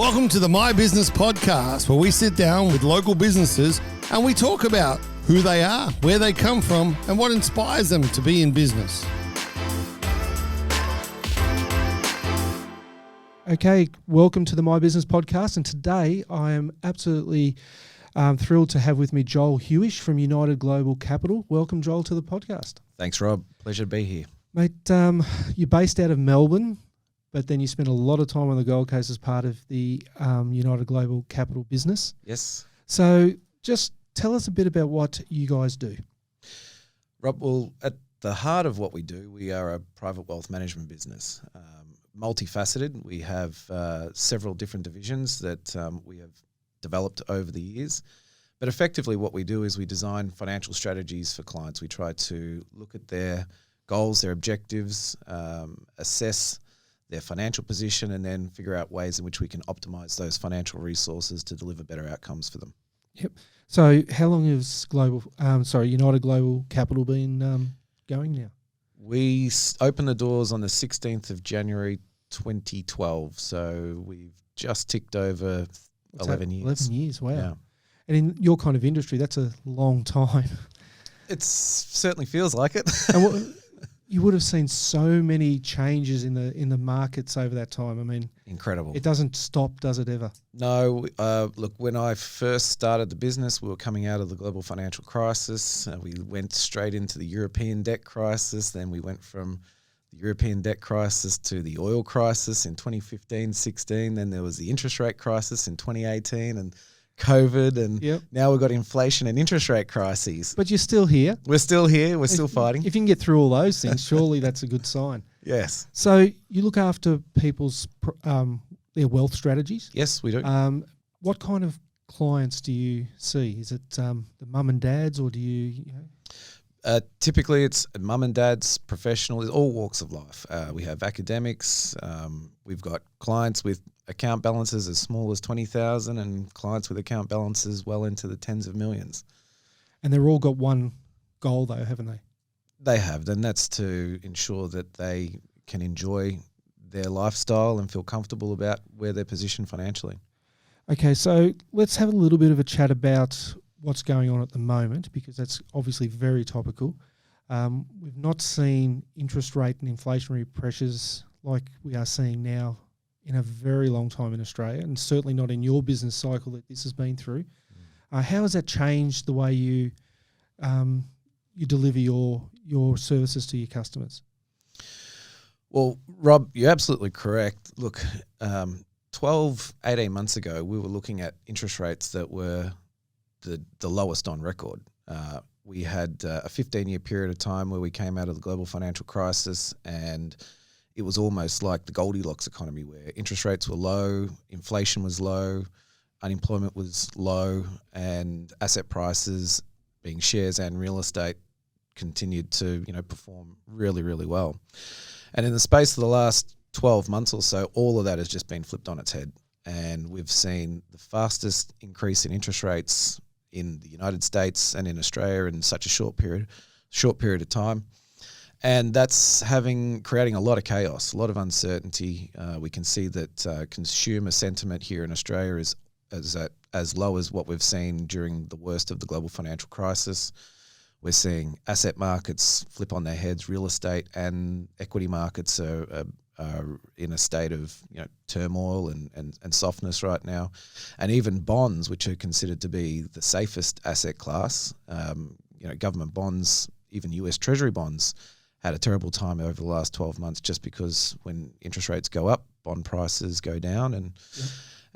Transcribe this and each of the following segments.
Welcome to the MyBusiness Podcast, where we sit down with local businesses and we talk about who they are, where they come from, and what inspires them to be in business. Okay, welcome to the MyBusiness Podcast, and today I am absolutely thrilled to have with me Joel Hewish from United Global Capital. Welcome, Joel, to the podcast. Thanks, Rob. Pleasure to be here. Mate, you're based out of Melbourne, but then you spent a lot of time on the Gold Coast as part of the United Global Capital business. Yes. So just tell us a bit about what you guys do. Rob, well, at the heart of what we do, we are a private wealth management business. Multifaceted. We have several different divisions that we have developed over the years. But effectively what we do is we design financial strategies for clients. We try to look at their goals, their objectives, assess their financial position, and then figure out ways in which we can optimize those financial resources to deliver better outcomes for them. Yep. So how long has United Global Capital been going now? We opened the doors on the 16th of January 2012, so we've just ticked over 11 years. 11 years, wow. Yeah. And in your kind of industry, that's a long time. It certainly feels like it. And you would have seen so many changes in the markets over that time. I mean, incredible. It doesn't stop, does it ever? No. Look, when I first started the business, we were coming out of the global financial crisis. We went straight into the European debt crisis. Then we went from the European debt crisis to the oil crisis in 2015-16. Then there was the interest rate crisis in 2018 and COVID. And now we've got inflation and interest rate crises. But you're still here. We're still here. We're still fighting. If you can get through all those things, surely that's a good sign. Yes. So you look after people's their wealth strategies? Yes, we do. What kind of clients do you see? Is it the mum and dads, or do you know? Typically, it's mum and dads, professionals, all walks of life. We have academics. We've got clients with account balances as small as 20,000 and clients with account balances well into the tens of millions. And they've all got one goal, though, haven't they? They have, and that's to ensure that they can enjoy their lifestyle and feel comfortable about where they're positioned financially. Okay, so let's have a little bit of a chat about what's going on at the moment, because that's obviously very topical. We've not seen interest rate and inflationary pressures like we are seeing now in a very long time in Australia, and certainly not in your business cycle that this has been through. How has that changed the way you deliver your services to your customers? Well, Rob, you're absolutely correct. Look, 18 months ago, we were looking at interest rates that were the lowest on record. We had a 15-year period of time where we came out of the global financial crisis, and it was almost like the Goldilocks economy, where interest rates were low, inflation was low, unemployment was low, and asset prices, being shares and real estate, continued to perform really, really well. And in the space of the last 12 months or so, all of that has just been flipped on its head, and we've seen the fastest increase in interest rates in the United States and in Australia in such a short period of time. And that's creating a lot of chaos, a lot of uncertainty. We can see that consumer sentiment here in Australia is as low as what we've seen during the worst of the global financial crisis. We're seeing asset markets flip on their heads. Real estate and equity markets are in a state of turmoil and softness right now. And even bonds, which are considered to be the safest asset class, government bonds, even US Treasury bonds, had a terrible time over the last 12 months, just because when interest rates go up, bond prices go down.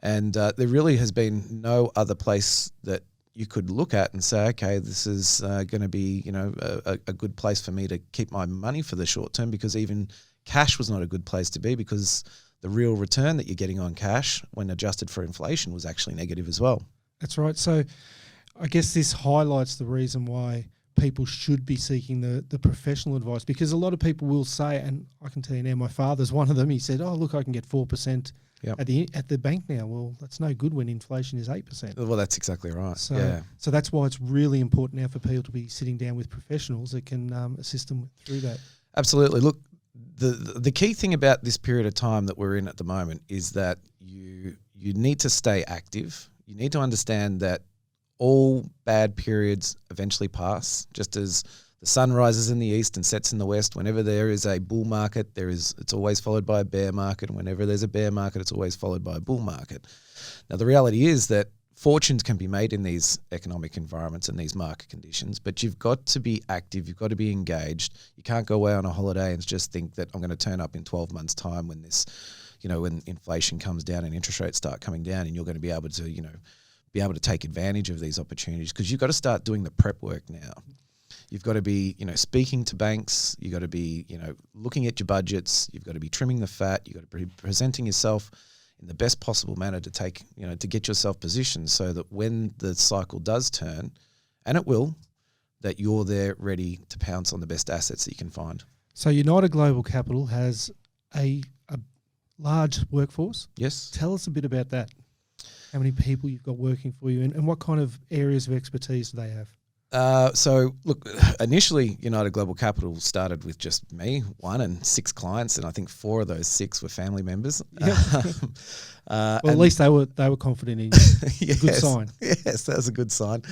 And there really has been no other place that you could look at and say, okay, this is going to be a good place for me to keep my money for the short term, because even cash was not a good place to be, because the real return that you're getting on cash when adjusted for inflation was actually negative as well. That's right. So I guess this highlights the reason why people should be seeking the professional advice, because a lot of people will say, and I can tell you now, my father's one of them. He said, "Oh, look, I can get 4% at the bank now." Well, that's no good when inflation is 8%. Well, that's exactly right. So that's why it's really important now for people to be sitting down with professionals that can assist them through that. Absolutely. Look, the key thing about this period of time that we're in at the moment is that you you need to stay active. You need to understand that all bad periods eventually pass, just as the sun rises in the east and sets in the west. Whenever there is a bull market, it's always followed by a bear market. And whenever there's a bear market, it's always followed by a bull market. Now, the reality is that fortunes can be made in these economic environments and these market conditions, but you've got to be active. You've got to be engaged. You can't go away on a holiday and just think that I'm going to turn up in 12 months' time when this, when inflation comes down and interest rates start coming down, and you're going to be able to take advantage of these opportunities, because you've got to start doing the prep work now. You've got to be, speaking to banks. You've got to be, looking at your budgets. You've got to be trimming the fat. You've got to be presenting yourself in the best possible manner to take, to get yourself positioned so that when the cycle does turn, and it will, that you're there ready to pounce on the best assets that you can find. So United Global Capital has a large workforce. Yes. Tell us a bit about that. How many people you've got working for you, and what kind of areas of expertise do they have? So look, initially United Global Capital started with just me, 1 and 6 clients, and I think 4 of those 6 were family members. Yep. Well, at least they were confident in you. Yes, good sign. Yes, that was a good sign.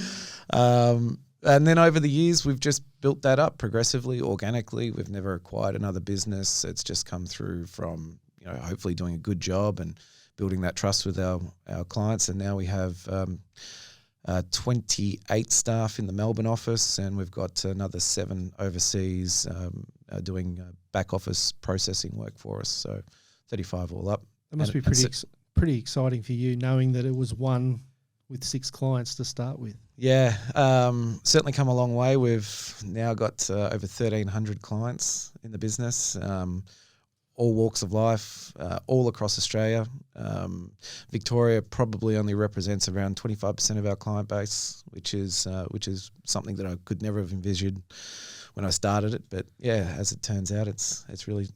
And then over the years, we've just built that up progressively, organically. We've never acquired another business. It's just come through from hopefully doing a good job and building that trust with our clients. And now we have 28 staff in the Melbourne office, and we've got another 7 overseas doing back office processing work for us. So 35 all up. That must be pretty exciting for you, knowing that it was one with 6 clients to start with. Yeah, certainly come a long way. We've now got over 1,300 clients in the business. All walks of life, all across Australia. Victoria probably only represents around 25% of our client base, which is something that I could never have envisioned when I started it. But yeah, as it turns out, it's really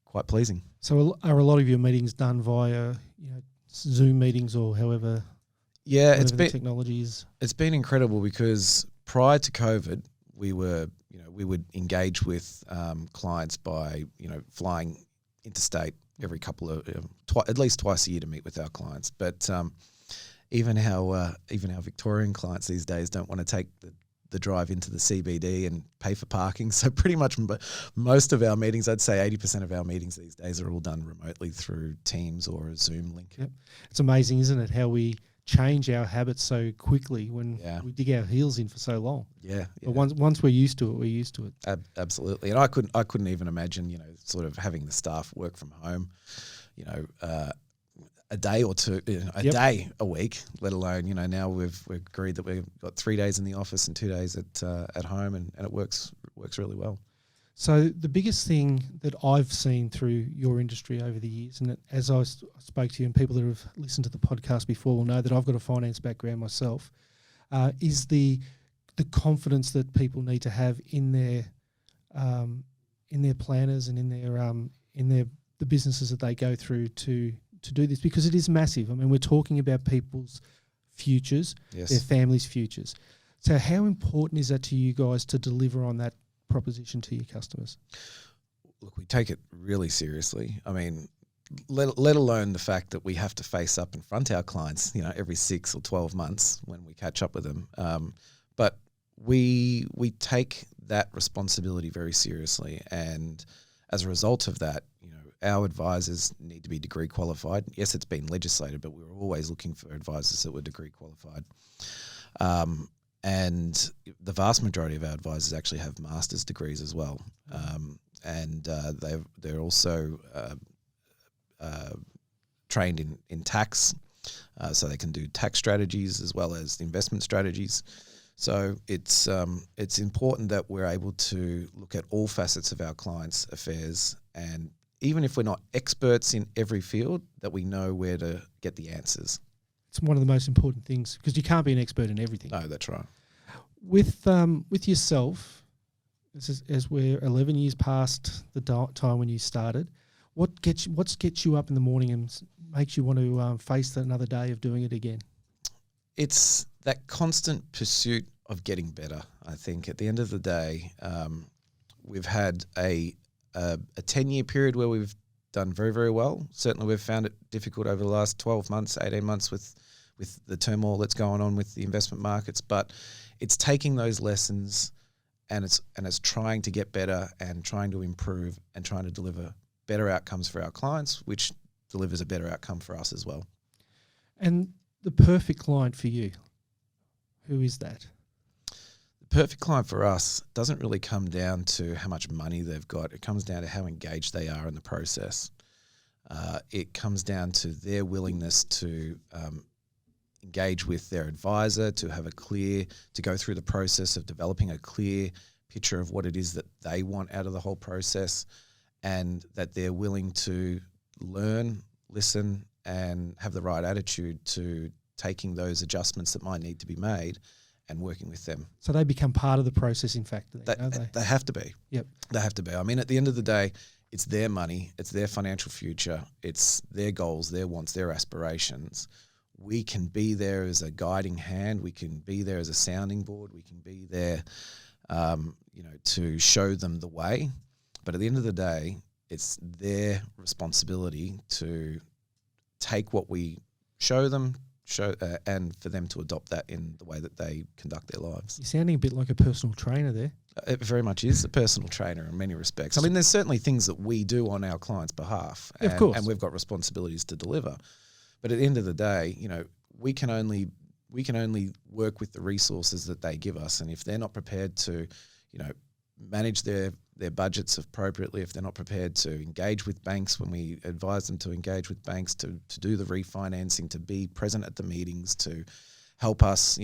quite pleasing. So are a lot of your meetings done via Zoom meetings or however? Yeah, the technology is. It's been incredible, because prior to COVID, we would engage with clients by flying interstate every couple of at least twice a year to meet with our clients. But even our Victorian clients these days don't want to take the drive into the CBD and pay for parking. So pretty much most of our meetings, I'd say 80% of our meetings these days, are all done remotely through Teams or a Zoom link. Yep. It's amazing, isn't it, how we change our habits so quickly when we dig our heels in for so long. Yeah. But once we're used to it, we're used to it. Absolutely. And I couldn't even imagine, sort of having the staff work from home, a day or two, day a week, let alone, now we've agreed that we've got 3 days in the office and 2 days at home, and it works really well. So the biggest thing that I've seen through your industry over the years, and as I spoke to you, and people that have listened to the podcast before will know that I've got a finance background myself, is the confidence that people need to have in their planners and in the businesses that they go through to do this, because it is massive. I mean, we're talking about people's futures, their families' futures. So how important is that to you guys to deliver on that proposition to your customers? Look, we take it really seriously. I mean, let alone the fact that we have to face up and front our clients, every 6 or 12 months when we catch up with them. But we take that responsibility very seriously, and as a result of that, our advisors need to be degree qualified. Yes, it's been legislated, but we were always looking for advisors that were degree qualified. And the vast majority of our advisors actually have master's degrees as well. And they're also trained in tax, so they can do tax strategies as well as investment strategies. So it's important that we're able to look at all facets of our clients' affairs, and even if we're not experts in every field, that we know where to get the answers. It's one of the most important things, because you can't be an expert in everything. No, that's right. With yourself, as we're 11 years past the time when you started, what gets you up in the morning and makes you want to face another day of doing it again? It's that constant pursuit of getting better. I think at the end of the day, we've had a 10-year period where we've done very, very well. Certainly we've found it difficult over the last 12 months, 18 months with the turmoil that's going on with the investment markets. But it's taking those lessons and it's trying to get better and trying to improve and trying to deliver better outcomes for our clients, which delivers a better outcome for us as well. And the perfect client for you, who is that? The perfect client for us doesn't really come down to how much money they've got. It comes down to how engaged they are in the process. It comes down to their willingness to engage with their advisor, to go through the process of developing a clear picture of what it is that they want out of the whole process, and that they're willing to learn, listen, and have the right attitude to taking those adjustments that might need to be made and working with them. So they become part of the process, in fact, don't they? They have to be. Yep. They have to be. I mean, at the end of the day, it's their money, it's their financial future, it's their goals, their wants, their aspirations. We can be there as a guiding hand. We can be there as a sounding board. We can be there, to show them the way. But at the end of the day, it's their responsibility to take what we show them, and for them to adopt that in the way that they conduct their lives. You're sounding a bit like a personal trainer there. It very much is a personal trainer in many respects. I mean, there's certainly things that we do on our clients' behalf, of course, and we've got responsibilities to deliver. But at the end of the day, we can only work with the resources that they give us, and if they're not prepared to, manage their budgets appropriately, if they're not prepared to engage with banks when we advise them to engage with banks, to do the refinancing, to be present at the meetings, to help us,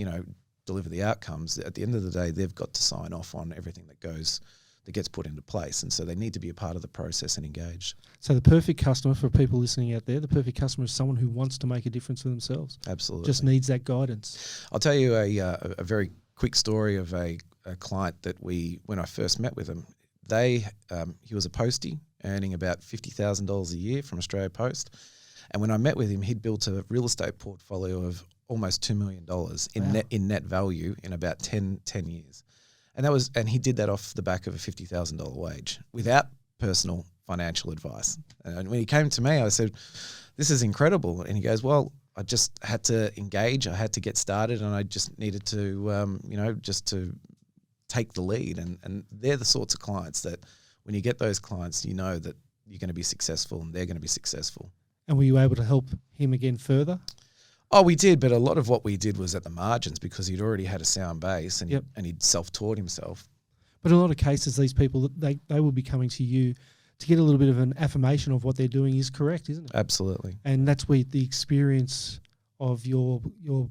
deliver the outcomes, at the end of the day, they've got to sign off on everything that gets put into place. And so they need to be a part of the process and engaged. So the perfect customer, for people listening out there, the perfect customer is someone who wants to make a difference for themselves. Absolutely. Just needs that guidance. I'll tell you a very quick story of a client that when I first met with him, he was a postie earning about $50,000 a year from Australia Post. And when I met with him, he'd built a real estate portfolio of almost $2 million in net value in about 10 years. And he did that off the back of a $50,000 wage without personal financial advice. And when he came to me, I said, "This is incredible." And he goes, "Well, I just had to engage. I had to get started, and I just needed to, just to take the lead." And they're the sorts of clients that when you get those clients, you know that you're going to be successful and they're going to be successful. And were you able to help him again further? Oh, we did, but a lot of what we did was at the margins because he'd already had a sound base and, Yep. and he'd self-taught himself. But in a lot of cases, these people, they will be coming to you to get a little bit of an affirmation of what they're doing is correct, isn't it? Absolutely. And that's where the experience of your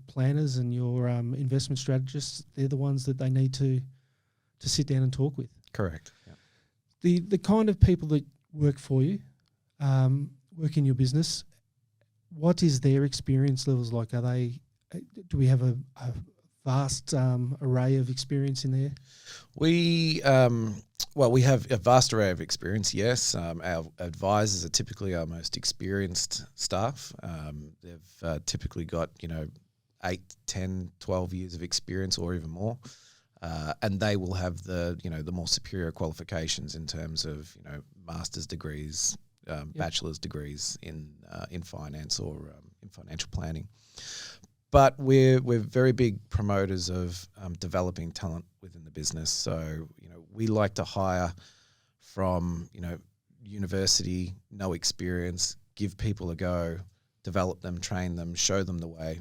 planners and your investment strategists, they're the ones that they need to sit down and talk with. Correct. Yeah. The kind of people that work for you, work in your business, what is their experience levels like? Do we have a vast array of experience in there? We have a vast array of experience, yes. Our advisors are typically our most experienced staff. They've typically got, 8, 10, 12 years of experience or even more. And they will have the more superior qualifications in terms of, master's degrees, bachelor's degrees in finance or in financial planning. But we're very big promoters of developing talent within the business. So, we like to hire from, university, no experience, give people a go, develop them, train them, show them the way.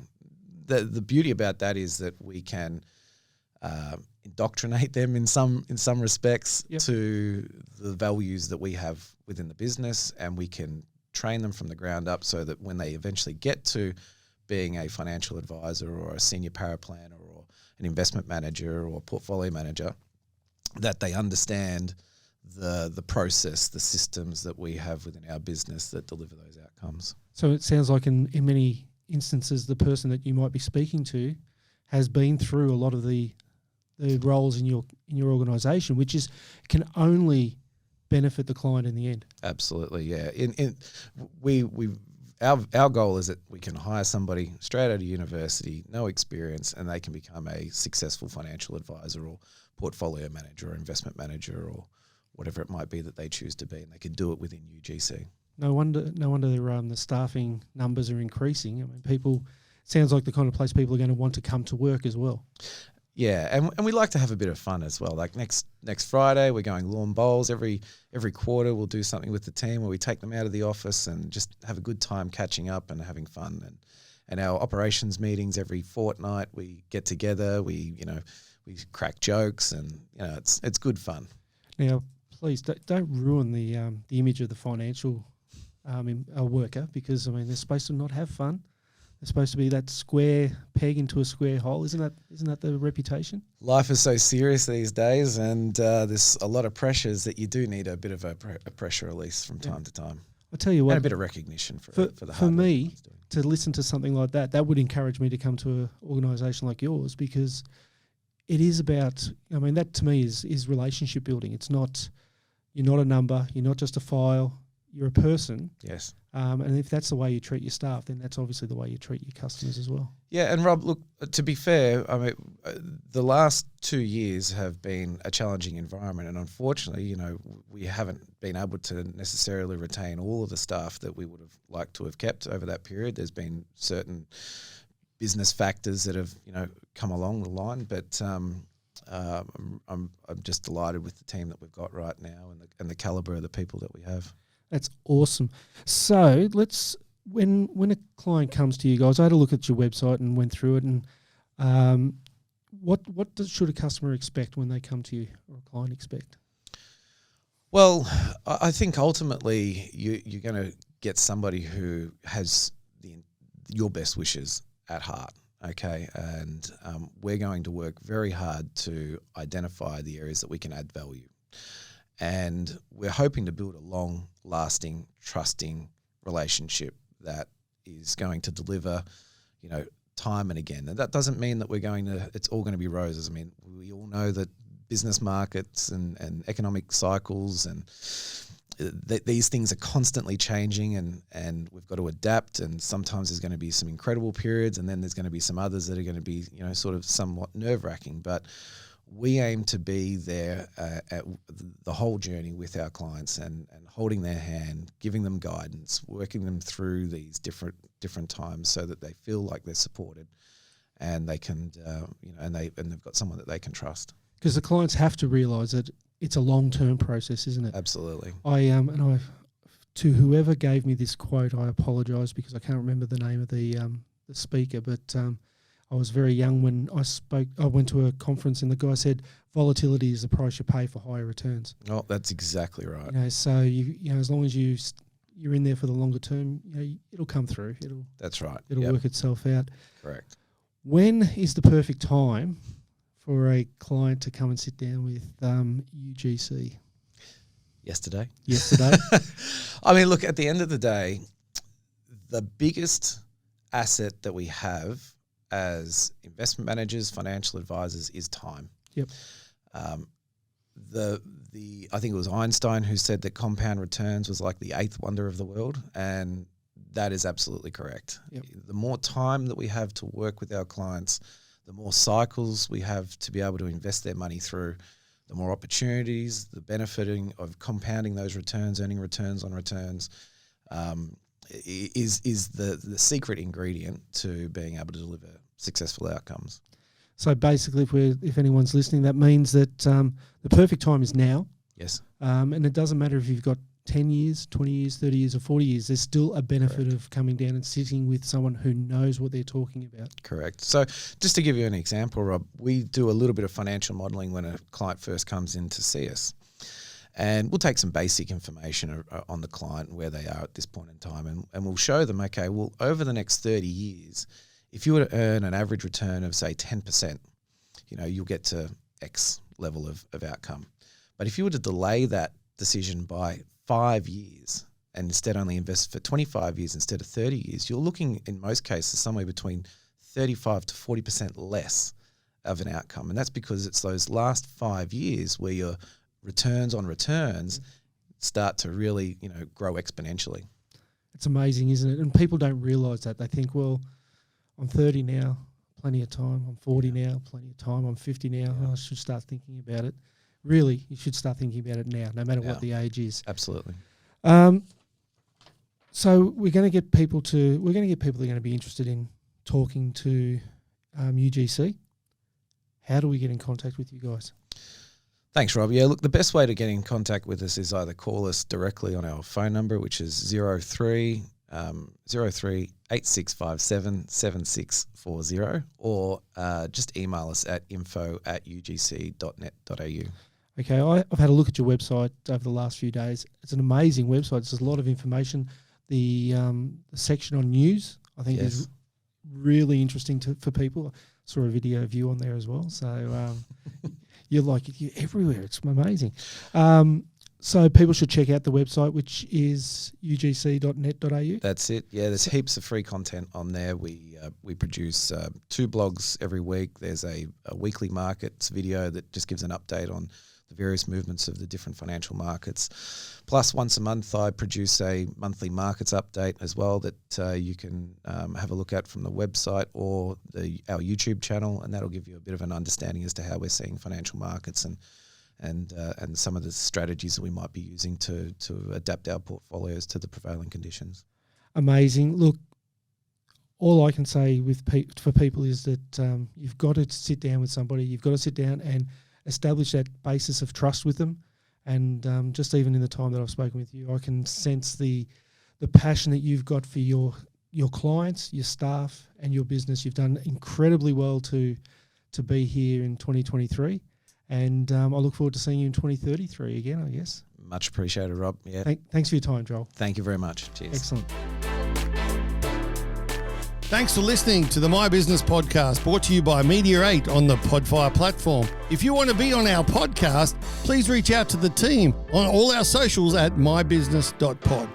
The beauty about that is that we can indoctrinate them in some respects Yep. to the values that we have within the business, and we can train them from the ground up so that when they eventually get to being a financial advisor or a senior paraplanner or an investment manager or portfolio manager, that they understand the process, the systems that we have within our business that deliver those outcomes. So it sounds like in many instances, the person that you might be speaking to has been through a lot of the roles in your organisation, which can only benefit the client in the end. Absolutely, yeah. Our goal is that we can hire somebody straight out of university, no experience, and they can become a successful financial advisor or portfolio manager or investment manager or whatever it might be that they choose to be, and they can do it within UGC. No wonder the staffing numbers are increasing. I mean, people, sounds like the kind of place people are going to want to come to work as well. Yeah, and we like to have a bit of fun as well. Like next Friday, we're going lawn bowls. Every quarter, we'll do something with the team where we take them out of the office and just have a good time catching up and having fun. And our operations meetings every fortnight, we get together. We crack jokes, and it's good fun. Now, please don't ruin the image of the financial worker, because I mean they're supposed to not have fun. They're supposed to be that square peg into a square hole. Isn't that the reputation? Life is so serious these days, and there's a lot of pressures that you do need a bit of a pressure release from time to time. I'll tell you what, and a bit of recognition for the hard for me work to listen to something like that would encourage me to come to an organisation like yours, because it is about, I mean, that to me is relationship building. It's not, you're not a number, you're not just a file, you're a person. Yes. And if that's the way you treat your staff, then that's obviously the way you treat your customers as well. Yeah, and Rob, look, to be fair, I mean, the last 2 years have been a challenging environment, and unfortunately, we haven't been able to necessarily retain all of the staff that we would have liked to have kept over that period. There's been certain business factors that have, come along the line, but I'm just delighted with the team that we've got right now and the caliber of the people that we have. That's awesome. So when a client comes to you guys, I had a look at your website and went through it, and what should a customer expect when they come to you, or a client expect? Well, I think ultimately you're going to get somebody who has your best wishes at heart, okay? And we're going to work very hard to identify the areas that we can add value. And we're hoping to build a long-lasting, trusting relationship that is going to deliver, time and again. And that doesn't mean that it's all going to be roses. I mean, we all know that business markets and economic cycles and these things are constantly changing, and we've got to adapt. And sometimes there's going to be some incredible periods, and then there's going to be some others that are going to be, sort of somewhat nerve-wracking. But we aim to be there at the whole journey with our clients and holding their hand, giving them guidance, working them through these different times so that they feel like they're supported, and they can, and they've got someone that they can trust. Because the clients have to realise that it's a long-term process, isn't it? Absolutely. To whoever gave me this quote, I apologise because I can't remember the name of the speaker, but I was very young when I spoke. I went to a conference and the guy said, "Volatility is the price you pay for higher returns." Oh, that's exactly right. So as long as you're in there for the longer term, it'll come through. That's right. It'll work itself out. Correct. When is the perfect time for a client to come and sit down with UGC? Yesterday. I mean, look, at the end of the day, the biggest asset that we have as investment managers, financial advisors, is time. Yep. I think it was Einstein who said that compound returns was like the eighth wonder of the world, and that is absolutely correct. Yep. The more time that we have to work with our clients, the more cycles we have to be able to invest their money through, the more opportunities, the benefiting of compounding those returns, earning returns on returns, is the secret ingredient to being able to deliver successful outcomes. So basically, if anyone's listening, that means that the perfect time is now. Yes. And it doesn't matter if you've got 10 years, 20 years, 30 years or 40 years, there's still a benefit of coming down and sitting with someone who knows what they're talking about. Correct. So just to give you an example, Rob, we do a little bit of financial modelling when a client first comes in to see us. And we'll take some basic information on the client and where they are at this point in time. And we'll show them, okay, well, over the next 30 years, if you were to earn an average return of, say, 10%, you'll get to X level of outcome. But if you were to delay that decision by 5 years and instead only invest for 25 years instead of 30 years, you're looking, in most cases, somewhere between 35 to 40% less of an outcome. And that's because it's those last 5 years where your returns on returns start to really, grow exponentially. It's amazing, isn't it? And people don't realise that. They think, well, I'm 30 now, plenty of time. I'm 40 now, plenty of time. I'm 50 now, I should start thinking about it. Really, you should start thinking about it now, no matter what the age is. Absolutely. So we're going to get people that are going to be interested in talking to UGC. How do we get in contact with you guys? Thanks, Rob. Yeah, look, the best way to get in contact with us is either call us directly on our phone number, which is 03 8657 7640, or just email us at info@ugc.net.au. Okay, I've had a look at your website over the last few days. It's an amazing website. There's a lot of information. The section on news, I think, is really interesting for people. I saw a video of you on there as well. So you're everywhere. It's amazing. So people should check out the website, which is ugc.net.au. That's it. Yeah, there's heaps of free content on there. We produce 2 blogs every week. There's a weekly markets video that just gives an update on the various movements of the different financial markets. Plus, once a month, I produce a monthly markets update as well that you can have a look at from the website or our YouTube channel, and that'll give you a bit of an understanding as to how we're seeing financial markets and some of the strategies that we might be using to adapt our portfolios to the prevailing conditions. Amazing. Look, all I can say for people is that you've got to sit down with somebody. You've got to sit down and establish that basis of trust with them. And just even in the time that I've spoken with you, I can sense the passion that you've got for your clients, your staff, and your business. You've done incredibly well to be here in 2023. And I look forward to seeing you in 2033 again, I guess. Much appreciated, Rob. Yeah. Thanks for your time, Joel. Thank you very much. Cheers. Excellent. Thanks for listening to the My Business Podcast, brought to you by Media 8 on the Podfire platform. If you want to be on our podcast, please reach out to the team on all our socials at mybusiness.pod.